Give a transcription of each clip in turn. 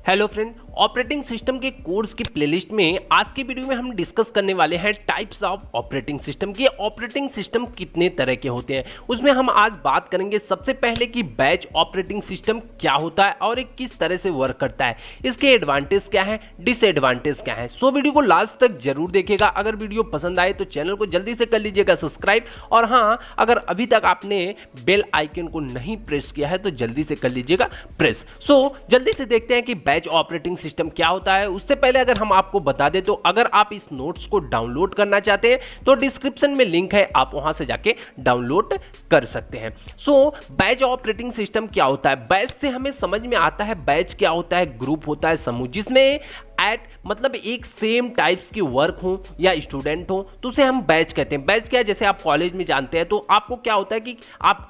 Hello friend, operating system के course की playlist में आज की वीडियो में हम डिस्कस करने वाले हैं टाइप्स ऑफ ऑपरेटिंग सिस्टम की। ऑपरेटिंग सिस्टम कितने तरह के होते हैं उसमें हम आज बात करेंगे। सबसे पहले कि बैच ऑपरेटिंग सिस्टम क्या होता है और ये किस तरह से वर्क करता है, इसके एडवांटेज क्या है, डिसएडवांटेज क्या है। सो वीडियो को लास्ट तक जरूर देखिएगा। अगर वीडियो पसंद आए तो चैनल को जल्दी से कर लीजिएगा सब्सक्राइब, और हाँ, अगर अभी तक आपने बेल आइकन को नहीं प्रेस किया है तो जल्दी से कर लीजिएगा प्रेस। सो जल्दी से देखते हैं कि बैच ऑपरेटिंग सिस्टम क्या होता है। उससे पहले अगर हम आपको बता दें तो अगर आप इस नोट्स को डाउनलोड करना चाहते हैं तो डिस्क्रिप्शन में लिंक है, आप वहां से जाके डाउनलोड कर सकते हैं। सो बैच ऑपरेटिंग सिस्टम क्या होता है। बैच से हमें समझ में आता है बैच क्या होता है, ग्रुप होता है, समूह, जिसमें मतलब एक सेम टाइप्स की वर्क हो या स्टूडेंट हो तो उसे हम बैच कहते हैं। बैच क्या है, जैसे आप कॉलेज में जानते हैं तो आपको क्या होता है कि आप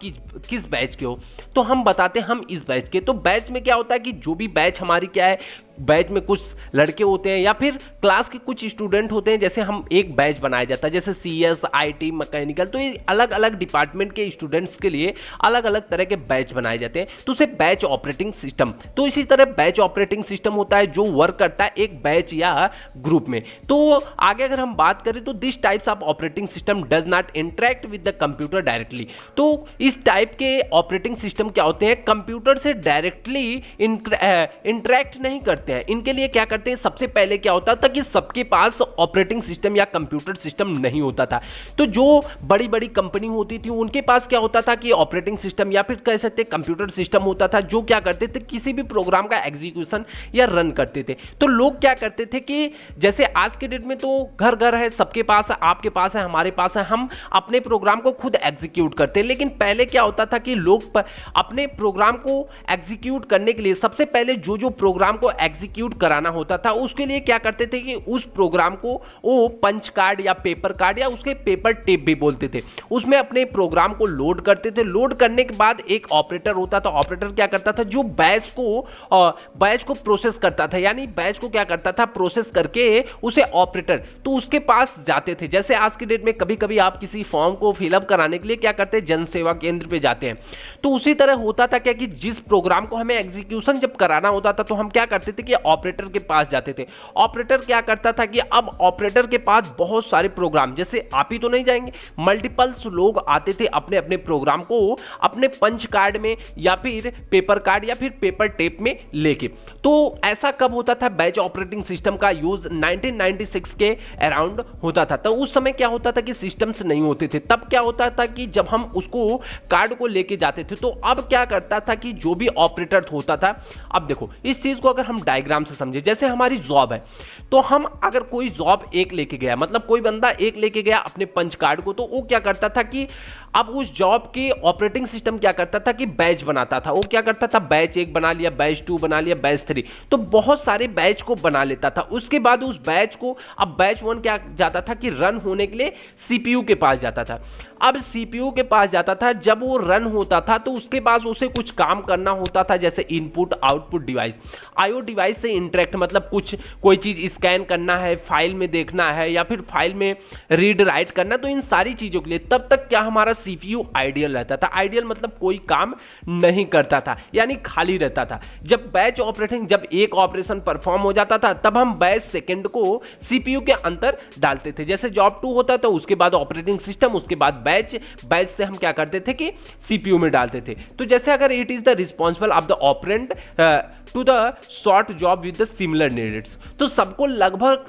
किस बैच के हो, तो हम बताते हैं हम इस बैच के। तो बैच में क्या होता है कि जो भी बैच हमारी क्या है, बैच में कुछ लड़के होते हैं या फिर क्लास के कुछ स्टूडेंट होते हैं, जैसे हम एक बैच बनाया जाता है, जैसे CS, IT, मैकेनिकल, तो ये अलग अलग डिपार्टमेंट के स्टूडेंट्स के लिए अलग अलग तरह के बैच बनाए जाते हैं, तो उसे बैच ऑपरेटिंग सिस्टम। तो इसी तरह बैच ऑपरेटिंग सिस्टम होता है जो वर्क करता है एक बैच या ग्रुप में। तो आगे अगर हम बात करें तो this types of operating system does not interact with the computer directly. तो इस टाइप के ऑपरेटिंग सिस्टम क्या होते हैं, कंप्यूटर से डायरेक्टली इंटरेक्ट नहीं करते हैं। इनके लिए क्या करते हैं, सबसे पहले क्या होता था कि सबके पास ऑपरेटिंग सिस्टम या कंप्यूटर सिस्टम नहीं होता था। तो जो बड़ी बड़ी कंपनी होती थी उनके पास क्या होता था कि ऑपरेटिंग सिस्टम या फिर कह सकते कंप्यूटर सिस्टम होता था, जो क्या करते थे किसी भी प्रोग्राम का एग्जीक्यूशन या रन करते थे। तो लोग क्या करते थे कि जैसे आज के डेट में तो घर घर है, सबके पास है, आपके पास है, हमारे पास है, हम अपने प्रोग्राम को खुद एग्जीक्यूट करते हैं। लेकिन पहले क्या होता था कि लोग अपने प्रोग्राम को एग्जीक्यूट करने के लिए सबसे पहले जो प्रोग्राम को एग्जीक्यूट कराना होता था उसके लिए क्या करते थे कि उस प्रोग्राम को वो पंच कार्ड या पेपर कार्ड या उसके पेपर टेप भी बोलते थे, उसमें अपने प्रोग्राम को लोड करते थे। लोड करने के बाद एक ऑपरेटर होता था, ऑपरेटर क्या करता था, जो बैच को प्रोसेस करता था, यानी बैच को क्या करता था, प्रोसेस करके उसे ऑपरेटर तो उसके पास जाते थे। जैसे आज की डेट में कभी कभी आप किसी फॉर्म को फिलअप कराने के लिए क्या करते हैं, जन सेवा केंद्र पे जाते हैं। तो उसी तरह होता था क्या कि जिस प्रोग्राम को हमें एग्जीक्यूशन जब कराना होता था तो हम क्या करते थे कि ऑपरेटर के पास जाते थे। ऑपरेटर क्या करता था कि अब ऑपरेटर के पास बहुत सारे प्रोग्राम, जैसे आप ही तो नहीं जाएंगे, मल्टीपल्स लोग आते थे अपने अपने प्रोग्राम को अपने पंच कार्ड में या फिर पेपर कार्ड या फिर पेपर टेप में लेके। तो ऐसा कब होता था, बैच ऑपरेटिंग सिस्टम का यूज 1996 के अराउंड होता था। तो उस समय क्या होता था कि सिस्टम्स नहीं होते थे। तब क्या होता था कि जब हम उसको कार्ड को लेके जाते थे तो अब क्या करता था कि जो भी ऑपरेटर होता था, अब देखो इस चीज को अगर हम डायग्राम से समझे, जैसे हमारी जॉब है तो हम अगर कोई जॉब एक लेके गया, मतलब कोई बंदा एक लेके गया अपने पंच कार्ड को, तो वो क्या करता था कि अब उस जॉब की ऑपरेटिंग सिस्टम क्या करता था कि बैच बनाता था। वो क्या करता था, बैच 1 बना लिया, बैच 2 बना लिया, बैच 3, तो बहुत सारे बैच को बना लेता था। उसके बाद उस बैच को अब बैच 1 क्या जाता था कि रन होने के लिए CPU के पास जाता था। अब CPU के पास जाता था, जब वो रन होता था तो उसके बाद उसे कुछ काम करना होता था, जैसे input output device, IO device से इंटरेक्ट, मतलब कोई चीज स्कैन करना है, फाइल में देखना है या फिर फाइल में रीड राइट करना, तो इन सारी चीजों के लिए तब तक क्या हमारा CPU आइडियल रहता था। आइडियल मतलब कोई काम नहीं करता था, यानी खाली रहता था। जब बैच ऑपरेटिंग, जब एक ऑपरेशन परफॉर्म हो जाता था तब हम बैच सेकंड को CPU के अंदर डालते थे। जैसे जॉब 2 होता था उसके बाद ऑपरेटिंग सिस्टम, उसके बाद बैच से हम क्या करते थे कि CPU में डालते थे। तो जैसे अगर it is the responsible of the operand to the short job with the similar needs, तो सबको लगभग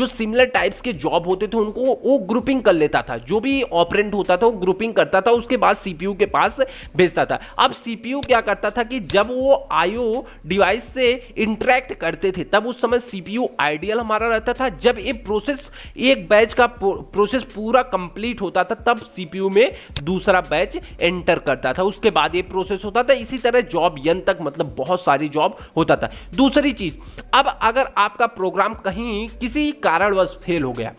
सिमिलर टाइप्स के जॉब होते थे उनको वो ग्रुपिंग कर लेता था। जो भी ऑपरेंट होता था वो ग्रुपिंग करता था, उसके बाद CPU के पास भेजता था। अब CPU क्या करता था कि जब वो IO डिवाइस से इंटरेक्ट करते थे तब उस समय CPU आइडियल हमारा रहता था। जब ये प्रोसेस, एक बैच का प्रोसेस पूरा कंप्लीट होता था तब CPU में दूसरा बैच एंटर करता था, उसके बाद ये प्रोसेस होता था। इसी तरह जॉब N तक, मतलब बहुत सारी जॉब होता था। दूसरी चीज, अब अगर आपका प्रोग्राम कहीं किसी कारणवश फेल हो गया,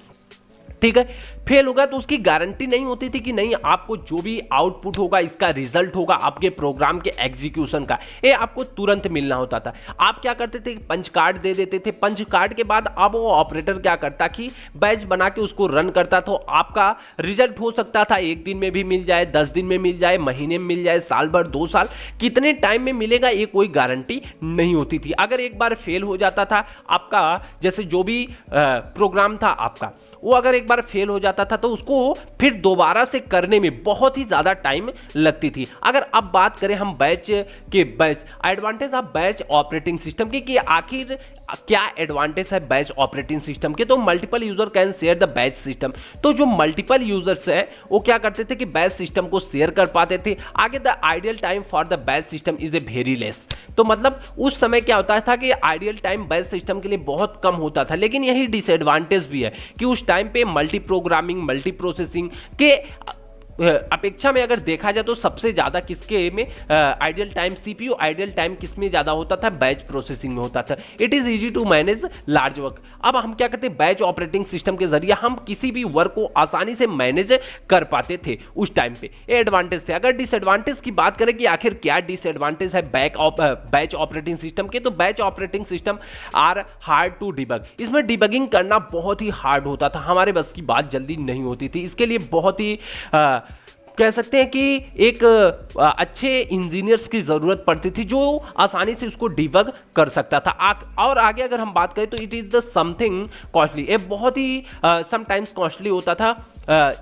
ठीक है। फेल होगा तो उसकी गारंटी नहीं होती थी कि नहीं आपको जो भी आउटपुट होगा, इसका रिजल्ट होगा आपके प्रोग्राम के एग्जीक्यूशन का, ये आपको तुरंत मिलना होता था। आप क्या करते थे, पंच कार्ड दे देते थे। पंच कार्ड के बाद अब वो ऑपरेटर क्या करता कि बैच बना के उसको रन करता, तो आपका रिजल्ट हो सकता था 1 दिन में भी मिल जाए, 10 दिन में मिल जाए, महीने में मिल जाए, साल भर, 2 साल, कितने टाइम में मिलेगा ये कोई गारंटी नहीं होती थी। अगर एक बार फेल हो जाता था आपका, जैसे जो भी प्रोग्राम था आपका, वो अगर एक बार फेल हो जाता था तो उसको फिर दोबारा से करने में बहुत ही ज़्यादा टाइम लगती थी। अगर अब बात करें हम batch advantage of batch operating system की, कि आखिर क्या एडवांटेज है बैच ऑपरेटिंग सिस्टम के, तो multiple user can share the batch system. तो जो मल्टीपल यूजर्स है वो क्या करते थे कि बैच सिस्टम को शेयर कर पाते थे। आगे the ideal time for the batch system is a very less. तो मतलब उस समय क्या होता था कि आइडियल टाइम बैच सिस्टम के लिए बहुत कम होता था, लेकिन यही डिसएडवांटेज भी है कि उस टाइम पे मल्टी प्रोग्रामिंग, मल्टी प्रोसेसिंग के अपेक्षा में अगर देखा जाए तो सबसे ज़्यादा किसके में ideal time, CPU ideal time किस में ज़्यादा होता था, बैच प्रोसेसिंग में होता था। It is easy to manage large work. अब हम क्या करते हैं, बैच ऑपरेटिंग सिस्टम के जरिए हम किसी भी वर्क को आसानी से मैनेज कर पाते थे उस टाइम पे, ये एडवांटेज थे। अगर डिसएडवांटेज की बात करें कि आखिर क्या डिसएडवांटेज है बैच ऑपरेटिंग सिस्टम के, तो batch operating system are hard to debug. इसमें डिबगिंग करना बहुत ही हार्ड होता था, हमारे बस की बात जल्दी नहीं होती थी। इसके लिए बहुत ही कह सकते हैं कि एक अच्छे इंजीनियर्स की ज़रूरत पड़ती थी जो आसानी से उसको डिबग कर सकता था। और आगे अगर हम बात करें तो it is the something costly, ये बहुत ही समटाइम्स कॉस्टली होता था।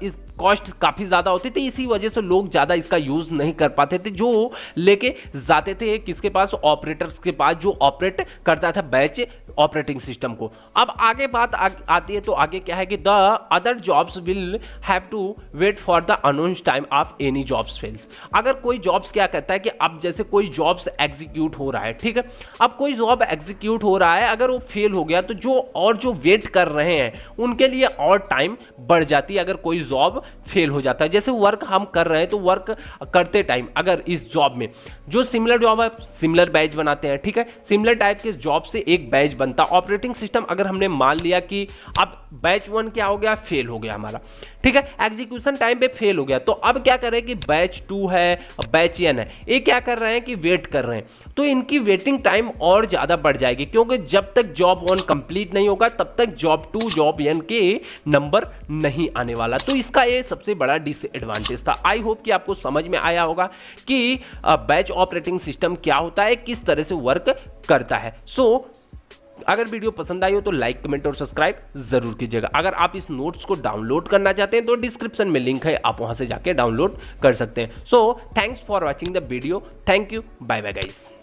इस कॉस्ट काफ़ी ज़्यादा होती थी, इसी वजह से लोग ज़्यादा इसका यूज़ नहीं कर पाते थे, जो लेके जाते थे किसके पास, ऑपरेटर्स के पास, जो ऑपरेट करता था बैच ऑपरेटिंग सिस्टम को। अब आगे बात आती है, तो आगे क्या है कि the other jobs will have to wait for the announce time of any jobs fails. अगर कोई जॉब्स क्या करता है कि अब जैसे कोई जॉब्स एग्जीक्यूट हो रहा है, ठीक है, अब कोई जॉब एग्जीक्यूट हो रहा है, अगर वो फेल हो गया तो जो वेट कर रहे हैं उनके लिए और टाइम बढ़ जाती है। अगर कोई जॉब फेल हो जाता है, जैसे वर्क हम कर रहे हैं तो वर्क करते टाइम अगर इस जॉब में जो सिमिलर जॉब है, सिमिलर बैच बनाते हैं, ठीक है, सिमिलर टाइप के जॉब से एक बैच बनता। ऑपरेटिंग सिस्टम अगर हमने मान लिया कि अब बैच 1 क्या हो गया, फेल हो गया हमारा, ठीक है, एग्जीक्यूशन टाइम पे फेल हो गया, तो अब क्या करें कि बैच 2 है, बैच n है, ये क्या कर रहे हैं कि वेट कर रहे हैं, तो इनकी वेटिंग टाइम और ज़्यादा बढ़ जाएगी, क्योंकि जब तक जॉब 1 कंप्लीट नहीं होगा तब तक जॉब 2, जॉब n के नंबर नहीं आने वाला। तो इसका ये सबसे बड़ा डिसएडवांटेज था। आई होप कि आपको समझ में आया होगा कि बैच ऑपरेटिंग सिस्टम क्या होता है, किस तरह से वर्क करता है। अगर वीडियो पसंद आई हो तो लाइक, कमेंट और सब्सक्राइब जरूर कीजिएगा। अगर आप इस नोट्स को डाउनलोड करना चाहते हैं तो डिस्क्रिप्शन में लिंक है, आप वहां से जाके डाउनलोड कर सकते हैं। Thanks for watching the video. Thank you, bye bye guys.